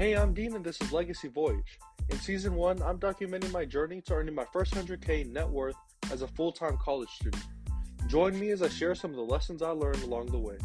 Hey, I'm Dean and this is Legacy Voyage. In Season 1, I'm documenting my journey to earning my first 100K net worth as a full-time college student. Join me as I share some of the lessons I learned along the way.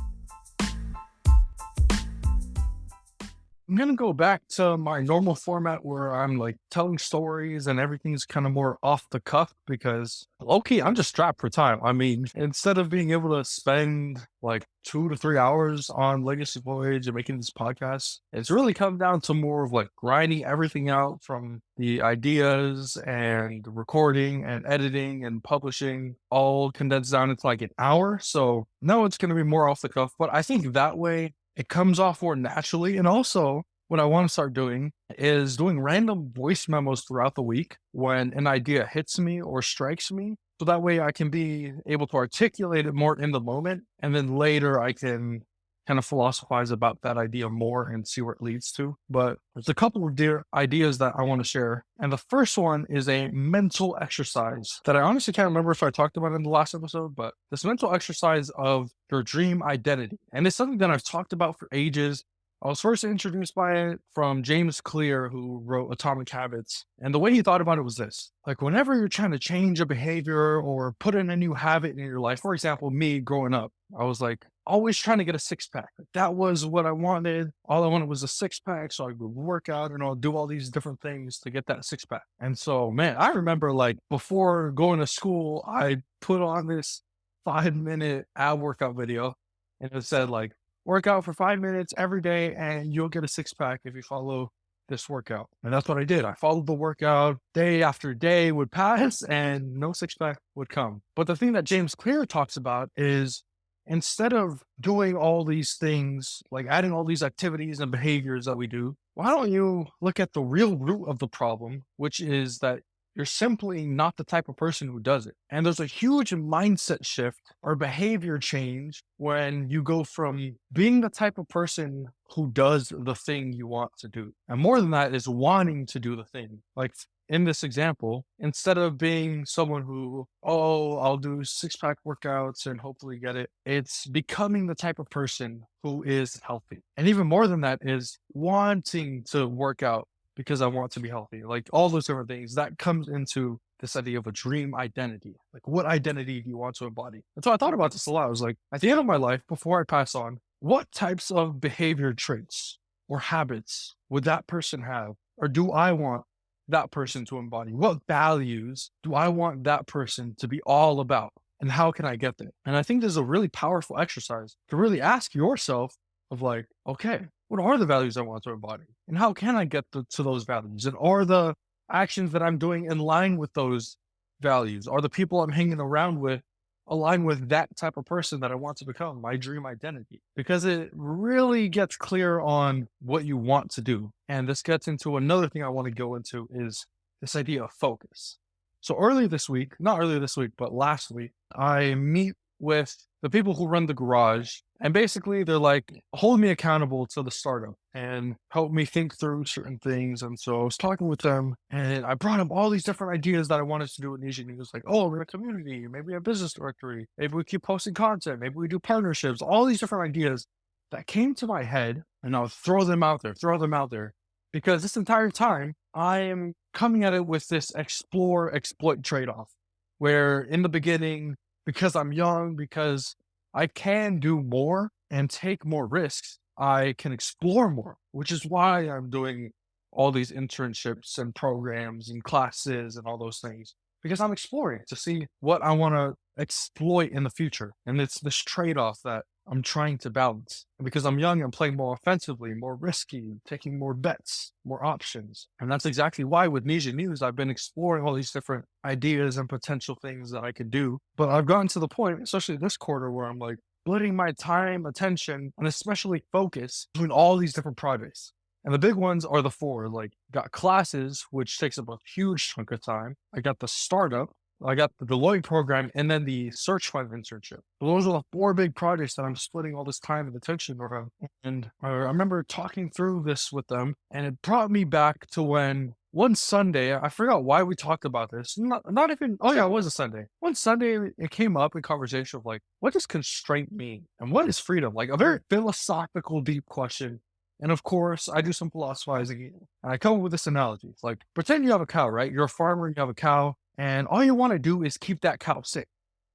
I'm going to go back to my normal format where I'm like telling stories and everything's kind of more off the cuff because low-key, I'm just strapped for time. I mean, instead of being able to spend like 2 to 3 hours on Legacy Voyage and making this podcast, it's really come down to more of like grinding everything out from the ideas and recording and editing and publishing all condensed down into like an hour. So no, it's going to be more off the cuff, but I think that way it comes off more naturally. And also, what I want to start doing is doing random voice memos throughout the week when an idea hits me or strikes me. So that way I can be able to articulate it more in the moment. And then later I can kind of philosophize about that idea more and see where it leads to. But there's a couple of ideas that I want to share. And the first one is a mental exercise that I honestly can't remember if I talked about in the last episode, but this mental exercise of your dream identity. And it's something that I've talked about for ages. I was first introduced by it from James Clear, who wrote Atomic Habits. And the way he thought about it was this: like, whenever you're trying to change a behavior or put in a new habit in your life, for example, me growing up, I was like always trying to get a six pack. That was what I wanted. All I wanted was a six pack. So I would work out and I'll do all these different things to get that six pack. And so, man, I remember like before going to school, I put on this 5-minute ab workout video and it said like, work out for 5 minutes every day and you'll get a six pack if you follow this workout. And that's what I did. I followed the workout. Day after day would pass and no six pack would come. But the thing that James Clear talks about is instead of doing all these things, like adding all these activities and behaviors that we do, why don't you look at the real root of the problem, which is that you're simply not the type of person who does it. And there's a huge mindset shift or behavior change when you go from being the type of person who does the thing you want to do. And more than that is wanting to do the thing. Like in this example, instead of being someone who, oh, I'll do six-pack workouts and hopefully get it, it's becoming the type of person who is healthy. And even more than that is wanting to work out because I want to be healthy. Like all those different things that comes into this idea of a dream identity. Like, what identity do you want to embody? And so I thought about this a lot. I was like, at the end of my life, before I pass on, what types of behavior traits or habits would that person have? Or do I want that person to embody? What values do I want that person to be all about? And how can I get there? And I think this is a really powerful exercise to really ask yourself of like, okay, what are the values I want to embody? And how can I get to those values? And are the actions that I'm doing in line with those values? Are the people I'm hanging around with aligned with that type of person that I want to become, my dream identity? Because it really gets clear on what you want to do. And this gets into another thing I want to go into is this idea of focus. So not earlier this week, but last week, I meet with the people who run the garage. And basically they're like, hold me accountable to the startup and help me think through certain things. And so I was talking with them and I brought up all these different ideas that I wanted to do with Niche. And he was like, oh, we're a community, maybe a business directory, maybe we keep posting content, maybe we do partnerships, all these different ideas that came to my head. And I'll throw them out there because this entire time I am coming at it with this explore, exploit trade-off, where in the beginning, because I'm young, because I can do more and take more risks, I can explore more, which is why I'm doing all these internships and programs and classes and all those things, because I'm exploring to see what I want to exploit in the future. And it's this trade-off that I'm trying to balance. And because I'm young, I'm playing more offensively, more risky, taking more bets, more options. And that's exactly why with Ninja News, I've been exploring all these different ideas and potential things that I could do. But I've gotten to the point, especially this quarter, where I'm like splitting my time, attention, and especially focus between all these different projects. And the big ones are the four, like got classes, which takes up a huge chunk of time. I got the startup, I got the Deloitte program, and then the search fund internship. So those are the four big projects that I'm splitting all this time and attention around. And I remember talking through this with them, and it brought me back to when one Sunday, I forgot why we talked about this. Not even, oh yeah, it was a Sunday. One Sunday, it came up in conversation of like, what does constraint mean? And what is freedom? Like a very philosophical, deep question And of course, I do some philosophizing and I come up with this analogy. It's like, pretend you have a cow, right? You're a farmer, you have a cow, and all you want to do is keep that cow safe.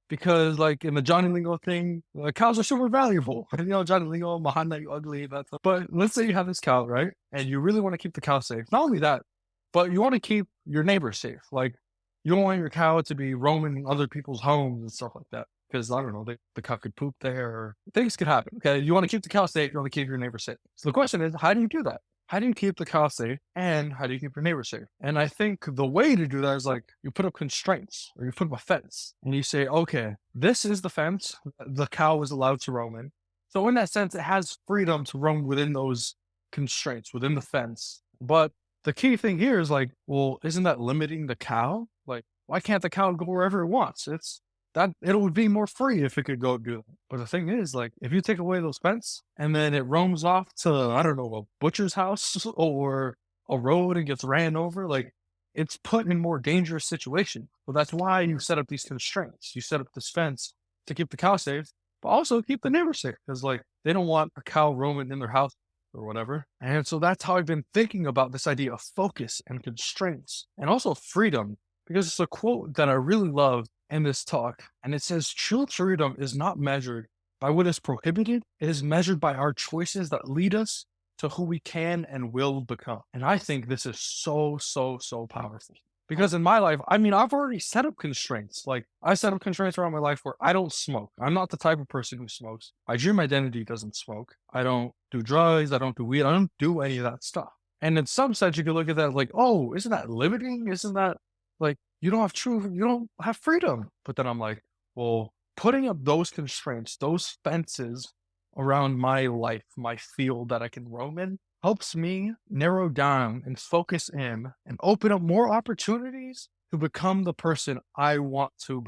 Because, like in the Johnny Lingo thing, cows are super valuable. Johnny Lingo, Mahana, you ugly, that's. But let's say you have this cow, right? And you really want to keep the cow safe. Not only that, but you want to keep your neighbors safe. Like, you don't want your cow to be roaming other people's homes and stuff like that. Because, I don't know, the cow could poop there, or things could happen. Okay. You want to keep the cow safe, you want to keep your neighbor safe. So the question is, how do you do that? How do you keep the cow safe and how do you keep your neighbor safe? And I think the way to do that is like you put up constraints or you put up a fence and you say, okay, this is the fence the cow is allowed to roam in. So in that sense, it has freedom to roam within those constraints, within the fence. But the key thing here is like, well, isn't that limiting the cow? Like, why can't the cow go wherever it wants? It's that it would be more free if it could go do that. But the thing is, like, if you take away those fence and then it roams off to, I don't know, a butcher's house or a road and gets ran over, like, it's put in more dangerous situation. So that's why you set up these constraints. You set up this fence to keep the cow safe, but also keep the neighbor safe because, like, they don't want a cow roaming in their house or whatever. And so that's how I've been thinking about this idea of focus and constraints and also freedom, because it's a quote that I really love in this talk. And it says, true freedom is not measured by what is prohibited. It is measured by our choices that lead us to who we can and will become. And I think this is so, so, so powerful. Because in my life, I mean, I've already set up constraints. Like, I set up constraints around my life where I don't smoke. I'm not the type of person who smokes. My dream identity doesn't smoke. I don't do drugs. I don't do weed. I don't do any of that stuff. And in some sense, you could look at that like, oh, isn't that limiting? Isn't that like, you don't have freedom? But then I'm like, well, putting up those constraints, those fences around my life, my field that I can roam in, helps me narrow down and focus in and open up more opportunities to become the person I want to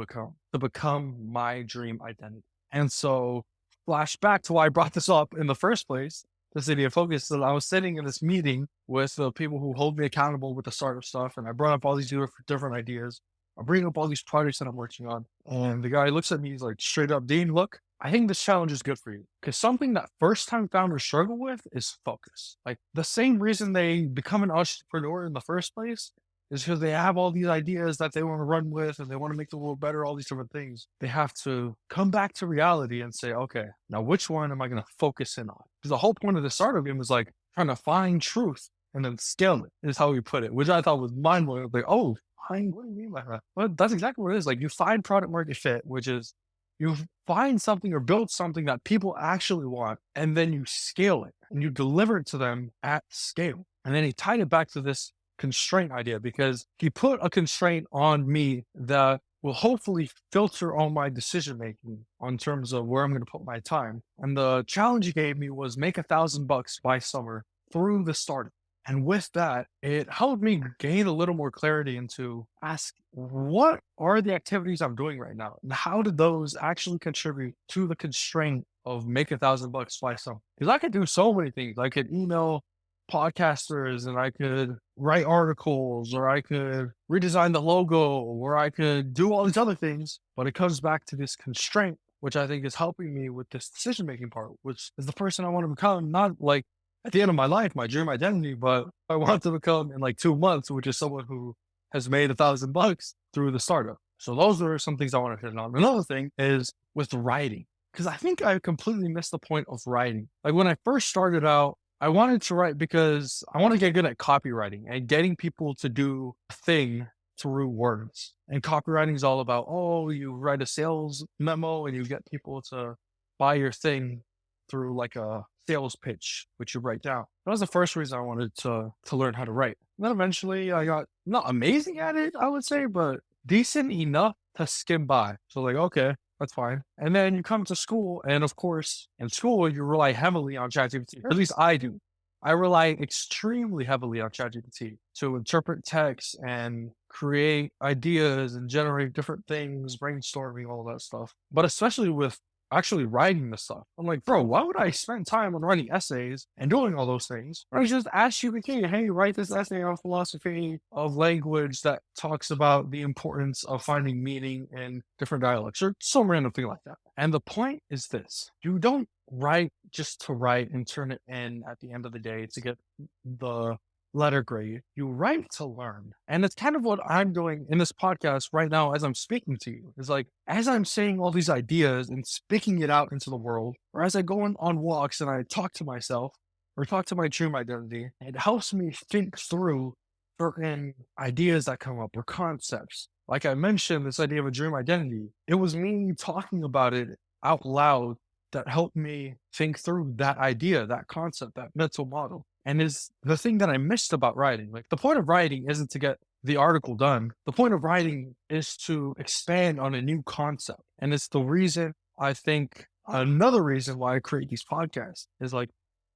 become my dream identity. And so, flash back to why I brought this up in the first place, this idea of focus. So I was sitting in this meeting with the people who hold me accountable with the startup stuff, and I brought up all these different ideas. I bring up all these projects that I'm working on, and the guy looks at me, he's like, straight up, Dean, look, I think this challenge is good for you because something that first-time founders struggle with is focus. Like, the same reason they become an entrepreneur in the first place is because they have all these ideas that they want to run with and they want to make the world better, all these different things. They have to come back to reality and say, okay, now which one am I going to focus in on? Because the whole point of the startup game was like trying to find truth and then scale it, is how we put it, which I thought was mind-blowing. Like, oh, what do you mean by that? Well, that's exactly what it is. Like, you find product market fit, which is you find something or build something that people actually want, and then you scale it and you deliver it to them at scale. And then he tied it back to this constraint idea, because he put a constraint on me that will hopefully filter all my decision making on terms of where I'm going to put my time. And the challenge he gave me was make $1,000 by summer through the startup. And with that, it helped me gain a little more clarity into ask, what are the activities I'm doing right now? And how did those actually contribute to the constraint of make $1,000 by summer? Because I could do so many things. I could email podcasters and I could write articles, or I could redesign the logo, or I could do all these other things. But it comes back to this constraint, which I think is helping me with this decision-making part, which is the person I want to become, not like at the end of my life, my dream identity, but I want to become in like 2 months, which is someone who has made $1,000 through the startup. So those are some things I want to hit on. Another thing is with writing, because I think I completely missed the point of writing. Like, when I first started out, I wanted to write because I want to get good at copywriting and getting people to do a thing through words. And copywriting is all about, oh, you write a sales memo and you get people to buy your thing through like a sales pitch, which you write down. That was the first reason I wanted to learn how to write. And then eventually I got not amazing at it, I would say, but decent enough to skim by. So like, okay, that's fine. And then you come to school, and of course, in school, you rely heavily on ChatGPT, or at least I do. I rely extremely heavily on ChatGPT to interpret text and create ideas and generate different things, brainstorming, all that stuff. But especially with actually writing the stuff, I'm like, bro, why would I spend time on writing essays and doing all those things? Or I just ask you, hey, write this essay on philosophy of language that talks about the importance of finding meaning in different dialects, or some random thing like that. And the point is this: you don't write just to write and turn it in at the end of the day to get the letter grade. You write to learn. And it's kind of what I'm doing in this podcast right now as I'm speaking to you. It's like, as I'm saying all these ideas and speaking it out into the world, or as I go on walks and I talk to myself or talk to my dream identity, it helps me think through certain ideas that come up or concepts. Like I mentioned, this idea of a dream identity, it was me talking about it out loud that helped me think through that idea, that concept, that mental model. And is the thing that I missed about writing. Like the point of writing isn't to get the article done. The point of writing is to expand on a new concept. And it's the reason I think another reason why I create these podcasts is like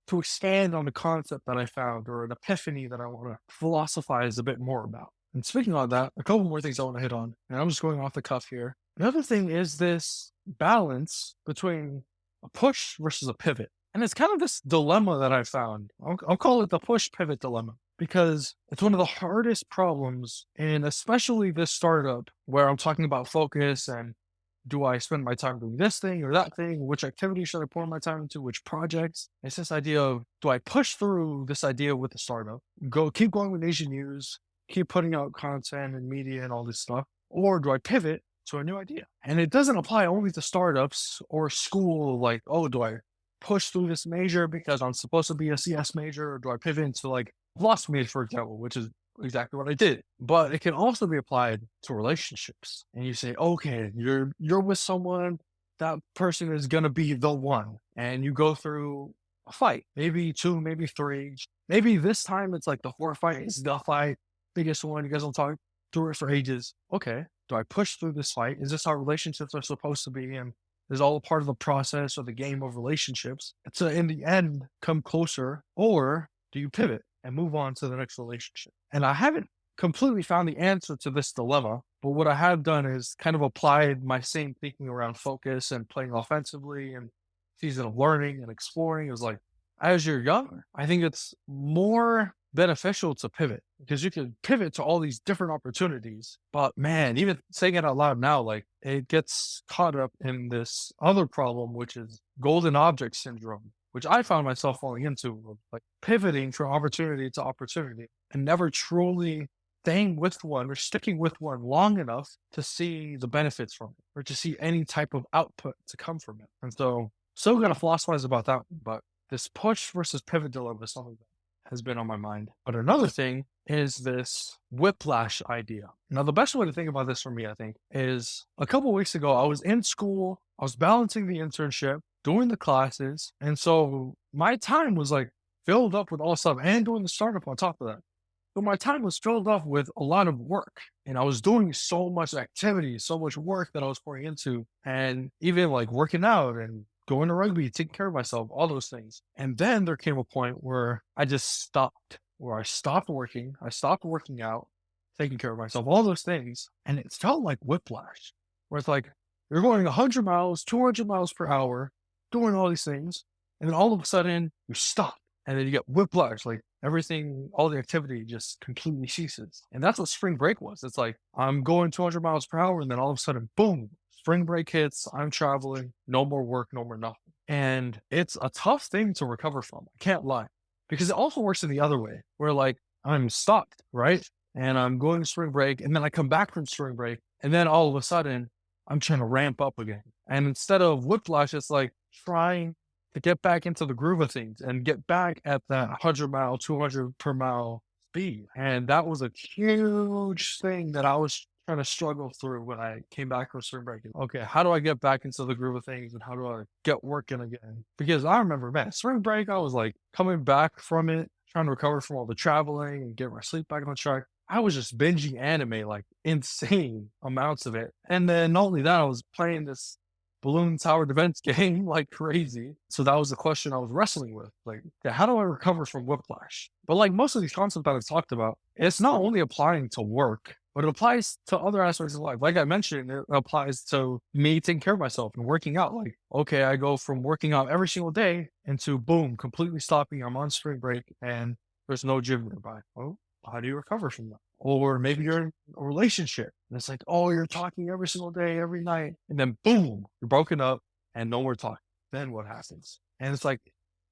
to expand on the concept that I found or an epiphany that I want to philosophize a bit more about. And speaking on that, a couple more things I want to hit on. And I'm just going off the cuff here. Another thing is this balance between a push versus a pivot. And it's kind of this dilemma that I found. I'll call it the push pivot dilemma because it's one of the hardest problems in especially this startup where I'm talking about focus and do I spend my time doing this thing or that thing? Which activity should I pour my time into? Which projects? It's this idea of do I push through this idea with the startup, keep going with Asian news, keep putting out content and media and all this stuff, or do I pivot to a new idea? And it doesn't apply only to startups or school, like, oh, do I push through this major because I'm supposed to be a CS major, or do I pivot into like philosophy, for example, which is exactly what I did. But it can also be applied to relationships. And you say, okay, you're with someone, that person is gonna be the one. And you go through a fight, maybe two, maybe three. Maybe this time it's like the fourth fight is the fight, biggest one. You guys will talk through it for ages. Okay, do I push through this fight? Is this how relationships are supposed to be? And is all a part of the process or the game of relationships to, in the end, come closer? Or do you pivot and move on to the next relationship? And I haven't completely found the answer to this dilemma, but what I have done is kind of applied my same thinking around focus and playing offensively and season of learning and exploring. It was like, as you're young, I think it's more beneficial to pivot because you can pivot to all these different opportunities. But man, even saying it out loud now, like it gets caught up in this other problem, which is golden object syndrome, which I found myself falling into, like pivoting from opportunity to opportunity and never truly staying with one or sticking with one long enough to see the benefits from it or to see any type of output to come from it. And so, still going to philosophize about that, but this push versus pivot dilemma is something that has been on my mind. But another thing is this whiplash idea. Now, the best way to think about this for me, I think, is a couple weeks ago, I was in school, I was balancing the internship, doing the classes. And so my time was like filled up with all stuff and doing the startup on top of that. So my time was filled up with a lot of work and I was doing so much activity, so much work that I was pouring into and even like working out and going to rugby, taking care of myself, all those things. And then there came a point where I just stopped, where I stopped working out, taking care of myself, all those things. And it felt like whiplash, where it's like you're going 100 miles, 200 miles per hour, doing all these things. And then all of a sudden you stop and then you get whiplash, like everything, all the activity just completely ceases. And that's what spring break was. It's like I'm going 200 miles per hour and then all of a sudden, boom, spring break hits, I'm traveling, no more work, no more nothing. And it's a tough thing to recover from. I can't lie. Because it also works in the other way, where like I'm stopped, right? And I'm going to spring break, and then I come back from spring break, and then all of a sudden I'm trying to ramp up again. And instead of whiplash, it's like trying to get back into the groove of things and get back at that 100 mile, 200 per mile speed. And that was a huge thing that I was trying to struggle through when I came back from spring break. Okay, how do I get back into the groove of things and how do I get working again? Because I remember, man, spring break, I was like coming back from it, trying to recover from all the traveling and get my sleep back on track. I was just binging anime, like insane amounts of it. And then not only that, I was playing this balloon tower defense game like crazy. So that was the question I was wrestling with. Like, yeah, how do I recover from whiplash? But like most of these concepts that I've talked about, it's not only applying to work, but it applies to other aspects of life. Like I mentioned, it applies to me taking care of myself and working out. Like, okay, I go from working out every single day into boom, completely stopping. I'm on spring break and there's no gym nearby. Well, how do you recover from that? Or maybe you're in a relationship and it's like, oh, you're talking every single day, every night. And then boom, you're broken up and no more talking. then what happens? And it's like,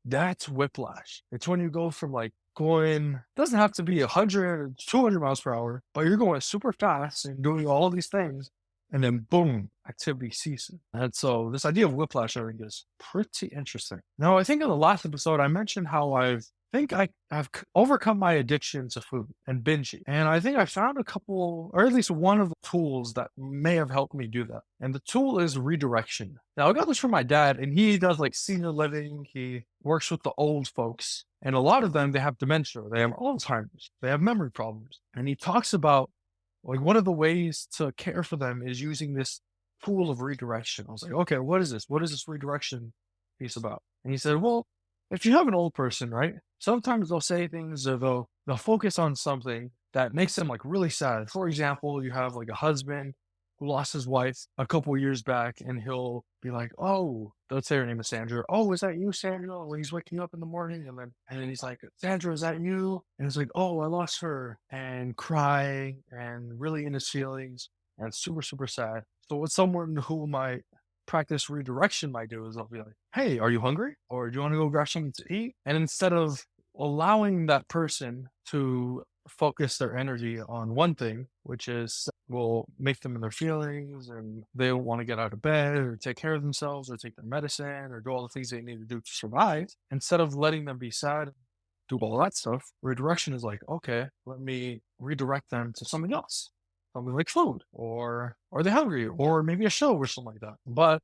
that's whiplash. It's when you go from like going, doesn't have to be 100 or 200 miles per hour, but you're going super fast and doing all these things. And then boom, activity ceases. And so this idea of whiplash, I think, is pretty interesting. Now, I think in the last episode, I mentioned how I've overcome my addiction to food and binging. And I think I found a couple, or at least one of the tools that may have helped me do that. And the tool is redirection. Now, I got this from my dad, and he does like senior living. He works with the old folks. And a lot of them, they have dementia, they have Alzheimer's, they have memory problems. And he talks about like one of the ways to care for them is using this tool of redirection. I was like, okay, what is this? What is this redirection piece about? And he said, well, if you have an old person, right? Sometimes they'll say things or they'll focus on something that makes them like really sad. For example, you have like a husband who lost his wife a couple of years back, and he'll be like, oh, let's say her name is Sandra. Oh, is that you, Sandra? When he's waking up in the morning, and then he's like, Sandra, is that you? And it's like, oh, I lost her, and crying and really in his feelings and super, super sad. So what someone who might practice redirection might do is they'll be like, hey, are you hungry? Or do you want to go grab something to eat? And instead of allowing that person to focus their energy on one thing, which is will make them in their feelings and they don't want to get out of bed or take care of themselves or take their medicine or do all the things they need to do to survive, instead of letting them be sad, do all that stuff, redirection is like, okay, let me redirect them to something else. Something like food, or are they hungry, or maybe a show or something like that. But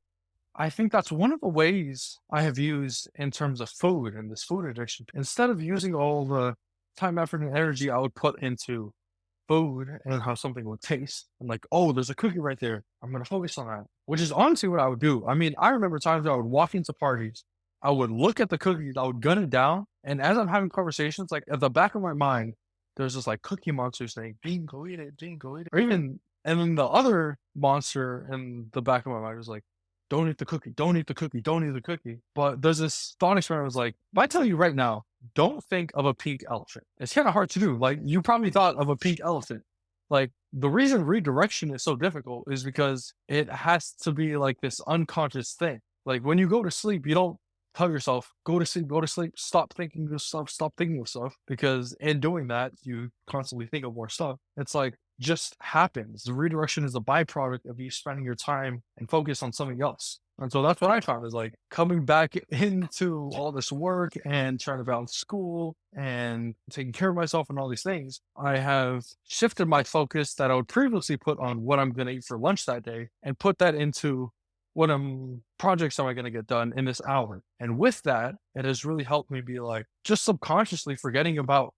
I think that's one of the ways I have used in terms of food and this food addiction. Instead of using all the time, effort, and energy I would put into food and how something would taste, I'm like, oh, there's a cookie right there, I'm going to focus on that, which is honestly what I would do. I mean, I remember times I would walk into parties, I would look at the cookies, I would gun it down. And as I'm having conversations, like at the back of my mind, there's this like cookie monster saying, bingo, eat it, bingo, eat it. Or even, and then the other monster in the back of my mind was like, don't eat the cookie, don't eat the cookie, don't eat the cookie. But there's this thought experiment was like, if I tell you right now, don't think of a pink elephant. It's kind of hard to do. Like you probably thought of a pink elephant. Like the reason redirection is so difficult is because it has to be like this unconscious thing. Like when you go to sleep, you don't tell yourself, go to sleep, stop thinking of stuff, because in doing that, you constantly think of more stuff. It's like, just happens. The redirection is a byproduct of you spending your time and focus on something else. And so that's what I found is like coming back into all this work and trying to balance school and taking care of myself and all these things. I have shifted my focus that I would previously put on what I'm going to eat for lunch that day and put that into projects am I going to get done in this hour? And with that, it has really helped me be like, just subconsciously forgetting about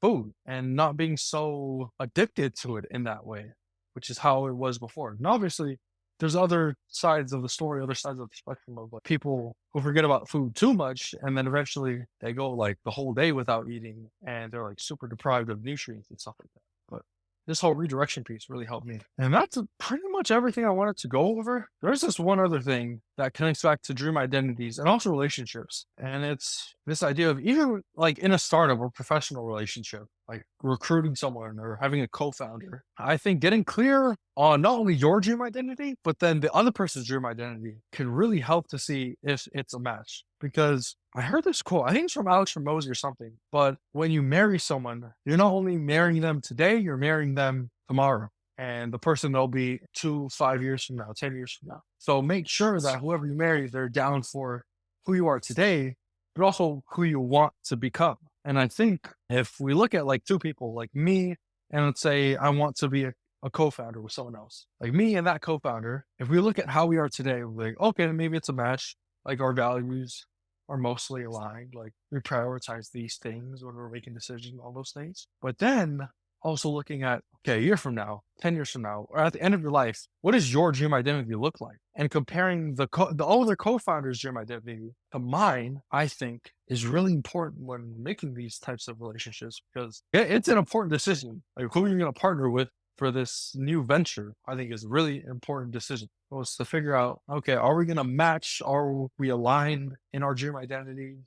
food and not being so addicted to it in that way, which is how it was before. And obviously, there's other sides of the story, other sides of the spectrum of like people who forget about food too much, and then eventually they go like the whole day without eating, and they're like super deprived of nutrients and stuff like that. But this whole redirection piece really helped me. And that's pretty much everything I wanted to go over. There's this one other thing that connects back to dream identities and also relationships. And it's this idea of even like in a startup or professional relationship, like recruiting someone or having a co-founder, I think getting clear on not only your dream identity, but then the other person's dream identity can really help to see if it's a match. Because I heard this quote, I think it's from Alex Ramosi or something, but when you marry someone, you're not only marrying them today, you're marrying them tomorrow. And the person they'll be 5 years from now, 10 years from now. So make sure that whoever you marry, they're down for who you are today, but also who you want to become. And I think if we look at like two people, like me, and let's say I want to be a co-founder with someone else, like me and that co-founder, if we look at how we are today, we're like, okay, maybe it's a match, like our values are mostly aligned, like we prioritize these things when we're making decisions, all those things. But then also looking at, okay, a year from now, 10 years from now, or at the end of your life, what does your dream identity look like? And comparing the other co-founders' dream identity to mine, I think is really important when making these types of relationships, because it's an important decision. Like who you're going to partner with for this new venture, I think is a really important decision. Was to figure out, okay, are we going to match? Are we aligned in our dream identity?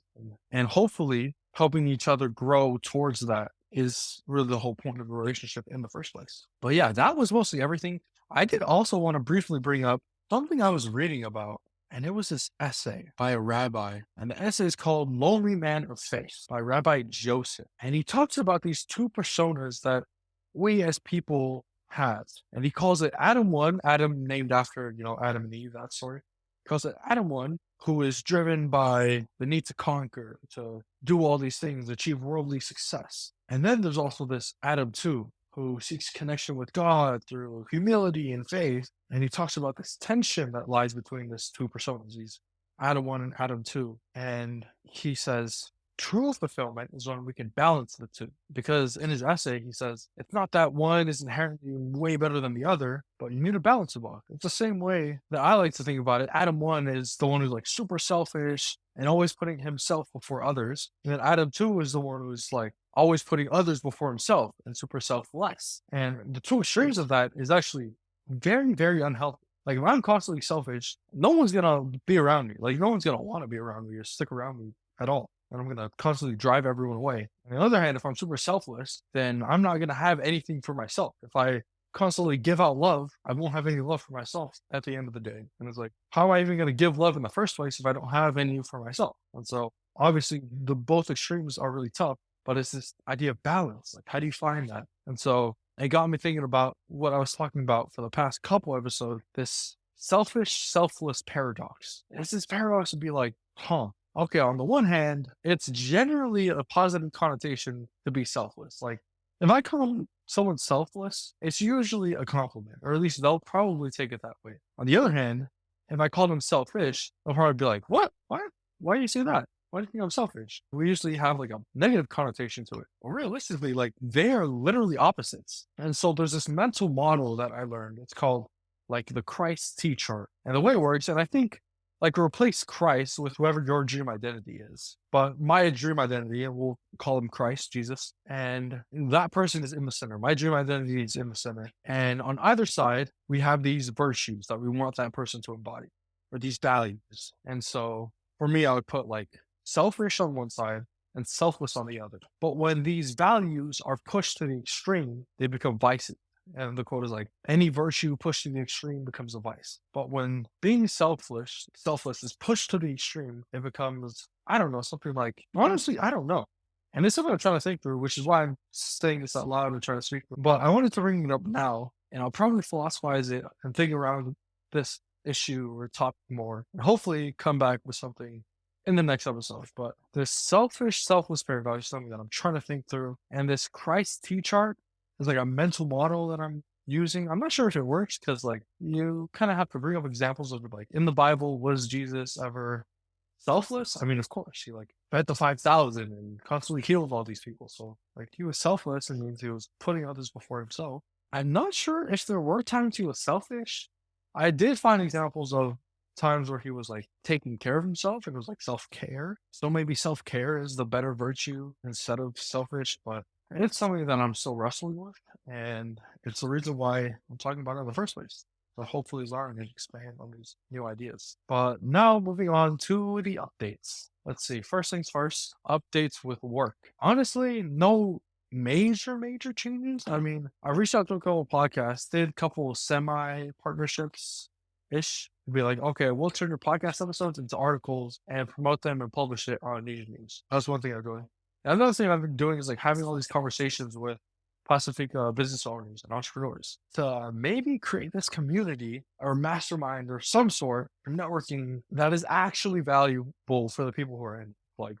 And hopefully helping each other grow towards that is really the whole point of a relationship in the first place. But yeah, that was mostly everything. I did also want to briefly bring up something I was reading about And it was this essay by a rabbi. And the essay is called Lonely Man of Faith by Rabbi Joseph. And he talks about these two personas that we as people have. And he calls it Adam 1, Adam named after, Adam and Eve, that story. He calls it Adam 1, who is driven by the need to conquer, to do all these things, achieve worldly success. And then there's also this Adam 2, who seeks connection with God through humility and faith. And he talks about this tension that lies between these two personas, these Adam 1 and Adam 2. And he says, true fulfillment is when we can balance the two. Because in his essay, he says, it's not that one is inherently way better than the other, but you need to balance them both. It's the same way that I like to think about it. Adam 1 is the one who's like super selfish and always putting himself before others. And then Adam 2 is the one who's like always putting others before himself and super selfless. And the two extremes of that is actually very, very unhealthy. Like if I'm constantly selfish, no one's gonna be around me. Like no one's gonna want to be around me or stick around me at all. And I'm gonna constantly drive everyone away. On the other hand, if I'm super selfless, then I'm not gonna have anything for myself. If I constantly give out love, I won't have any love for myself at the end of the day. And it's like, how am I even gonna give love in the first place if I don't have any for myself? And so obviously the both extremes are really tough, but it's this idea of balance. Like how do you find that? And so it got me thinking about what I was talking about for the past couple episodes, this selfish, selfless paradox. It's this paradox to be like, okay, on the one hand, it's generally a positive connotation to be selfless. Like, if I call someone selfless, it's usually a compliment, or at least they'll probably take it that way. On the other hand, if I call them selfish, they'll probably be like, what? Why do you say that? Why do you think I'm selfish? We usually have like a negative connotation to it. But realistically, like they are literally opposites. And so there's this mental model that I learned. It's called like the Christ T chart. And the way it works, and I think like replace Christ with whoever your dream identity is. But my dream identity, and we'll call him Christ, Jesus, and that person is in the center. My dream identity is in the center. And on either side, we have these virtues that we want that person to embody, or these values. And so for me, I would put like selfish on one side and selfless on the other. But when these values are pushed to the extreme, they become vices. And the quote is like, any virtue pushed to the extreme becomes a vice. But when being selfless is pushed to the extreme, it becomes, I don't know, something like, honestly, I don't know. And this is what I'm trying to think through, which is why I'm saying this out loud and trying to speak. But I wanted to bring it up now, and I'll probably philosophize it and think around this issue or topic more, and hopefully come back with something in the next episode. But this selfish, selfless paradox is something that I'm trying to think through. And this Christ T chart is like a mental model that I'm using. I'm not sure if it works because like you kind of have to bring up examples of like in the Bible, was Jesus ever selfless? I mean, of course, he like fed the 5,000 and constantly healed all these people. So like he was selfless and means he was putting others before himself. I'm not sure if there were times he was selfish. I did find examples of times where he was like taking care of himself. It was like self-care. So maybe self-care is the better virtue instead of selfish, but it's something that I'm still wrestling with, and it's the reason why I'm talking about it in the first place. So hopefully learn and expand on these new ideas. But now moving on to the updates. Let's see. First things first, updates with work. Honestly, no major changes. I mean, I reached out to a couple of podcasts, did a couple of semi-partnerships-ish. Be like, okay, we'll turn your podcast episodes into articles and promote them and publish it on News. That's one thing I'm doing. Another thing I've been doing is like having all these conversations with Pacific business owners and entrepreneurs to maybe create this community or mastermind or some sort of networking that is actually valuable for the people who are in. Like,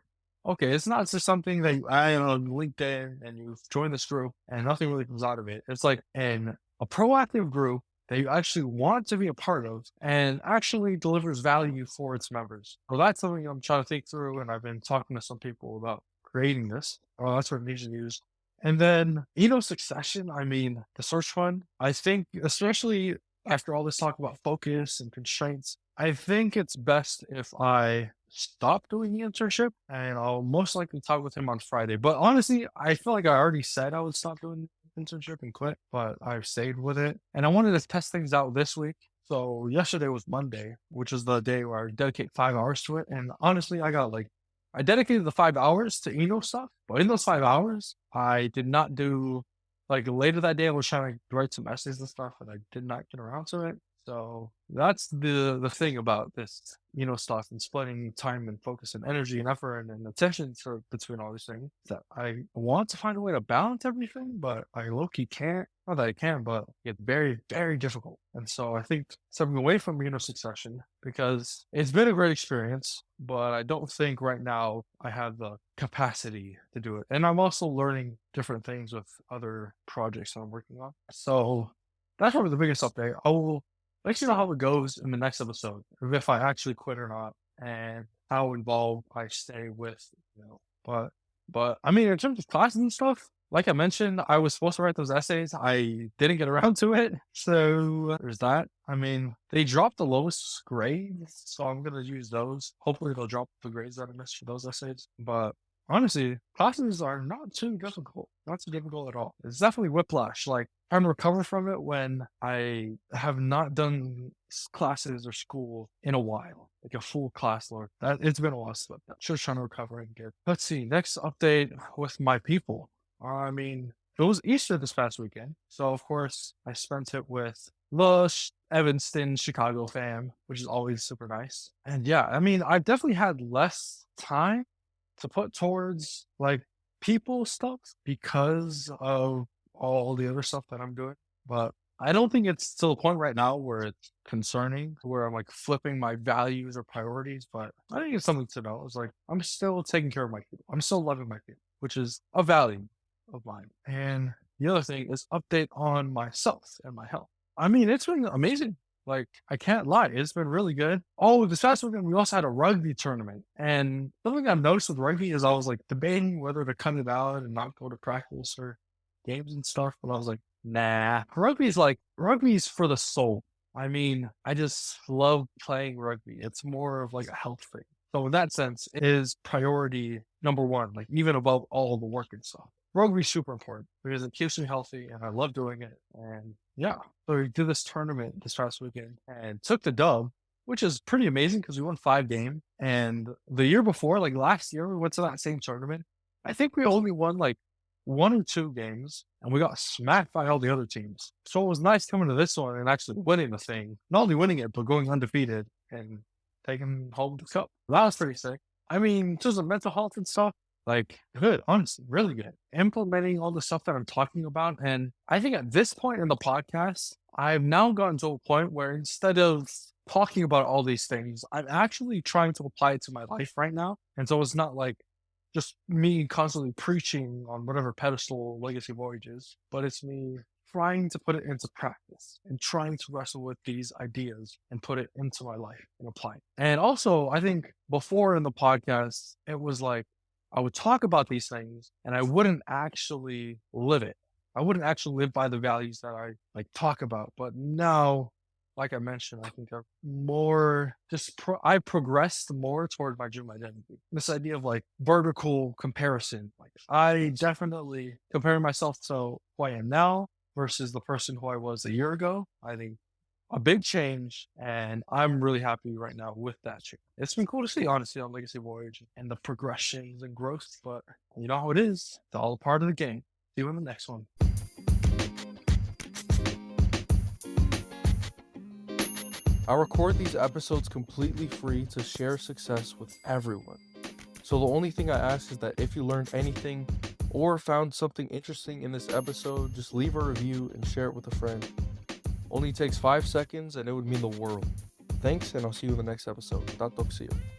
okay, it's not just something that you add on LinkedIn and you join this group and nothing really comes out of it. It's like a proactive group that you actually want to be a part of and actually delivers value for its members. Well, that's something I'm trying to think through, and I've been talking to some people about creating this. Oh, that's what it needs to use. And then, succession, I mean, the search fund, I think, especially after all this talk about focus and constraints, I think it's best if I stop doing the internship, and I'll most likely talk with him on Friday. But honestly, I feel like I already said I would stop doing the internship and quit, but I've stayed with it. And I wanted to test things out this week. So yesterday was Monday, which is the day where I dedicate 5 hours to it. And honestly, I dedicated the 5 hours to stuff, but in those 5 hours, I did not do, like later that day, I was trying to write some essays and stuff, and I did not get around to it. So that's the thing about this, stuff and splitting time and focus and energy and effort and attention between all these things. That I want to find a way to balance everything, but I low-key can't. Not that I can, but it's very, very difficult. And so I think stepping away from Succession because it's been a great experience, but I don't think right now I have the capacity to do it. And I'm also learning different things with other projects that I'm working on. So that's probably the biggest update. I will let you know how it goes in the next episode, if I actually quit or not, and how involved I stay with, But I mean, in terms of classes and stuff, like I mentioned, I was supposed to write those essays. I didn't get around to it, so there's that. I mean, they dropped the lowest grades, so I'm gonna use those. Hopefully, they'll drop the grades that I missed for those essays. But honestly, classes are not too difficult. Not too difficult at all. It's definitely whiplash. Like trying to recover from it when I have not done classes or school in a while, like a full class load. That it's been a while, so I'm just trying to recover and get. Let's see. Next update with my people. I mean, it was Easter this past weekend, so of course I spent it with the Evanston, Chicago fam, which is always super nice. And yeah, I mean, I've definitely had less time to put towards like people stuff because of all the other stuff that I'm doing. But I don't think it's to the point right now where it's concerning, where I'm like flipping my values or priorities. But I think it's something to know. It's like I'm still taking care of my people. I'm still loving my people, which is a value of mine. And the other thing is update on myself and my health. I mean, it's been amazing. Like, I can't lie. It's been really good. Oh, this past weekend, we also had a rugby tournament. And something I've noticed with rugby is I was like debating whether to cut it out and not go to practice or games and stuff. But I was like, nah. Rugby's for the soul. I mean, I just love playing rugby. It's more of like a health thing. So in that sense, it is priority number one, like even above all the work and stuff. Rugby's super important because it keeps me healthy and I love doing it. And yeah, so we did this tournament this past weekend and took the dub, which is pretty amazing because we won 5 games. And the year before, like last year, we went to that same tournament. I think we only won like 1 or 2 games and we got smacked by all the other teams. So it was nice coming to this one and actually winning the thing. Not only winning it, but going undefeated and taking home the cup. That was pretty sick. I mean, just the mental health and stuff, like good, honestly, really good. Implementing all the stuff that I'm talking about. And I think at this point in the podcast, I've now gotten to a point where instead of talking about all these things, I'm actually trying to apply it to my life right now. And so it's not like just me constantly preaching on whatever pedestal Legacy Voyage is, but it's me trying to put it into practice and trying to wrestle with these ideas and put it into my life and apply it. And also, I think before in the podcast, it was like I would talk about these things and I wouldn't actually live it. I wouldn't actually live by the values that I like talk about. But now, like I mentioned, I think I'm more I progressed more toward my dream identity. This idea of like vertical comparison. Like I definitely compare myself to who I am now versus the person who I was a year ago. I think a big change, and I'm really happy right now with that change. It's been cool to see, honestly, on Legacy Voyage and the progressions and growth, but you know how it is. It's all a part of the game. See you in the next one. I record these episodes completely free to share success with everyone. So the only thing I ask is that if you learned anything or found something interesting in this episode, just leave a review and share it with a friend. Only takes 5 seconds and it would mean the world. Thanks, and I'll see you in the next episode. Tatok, see you.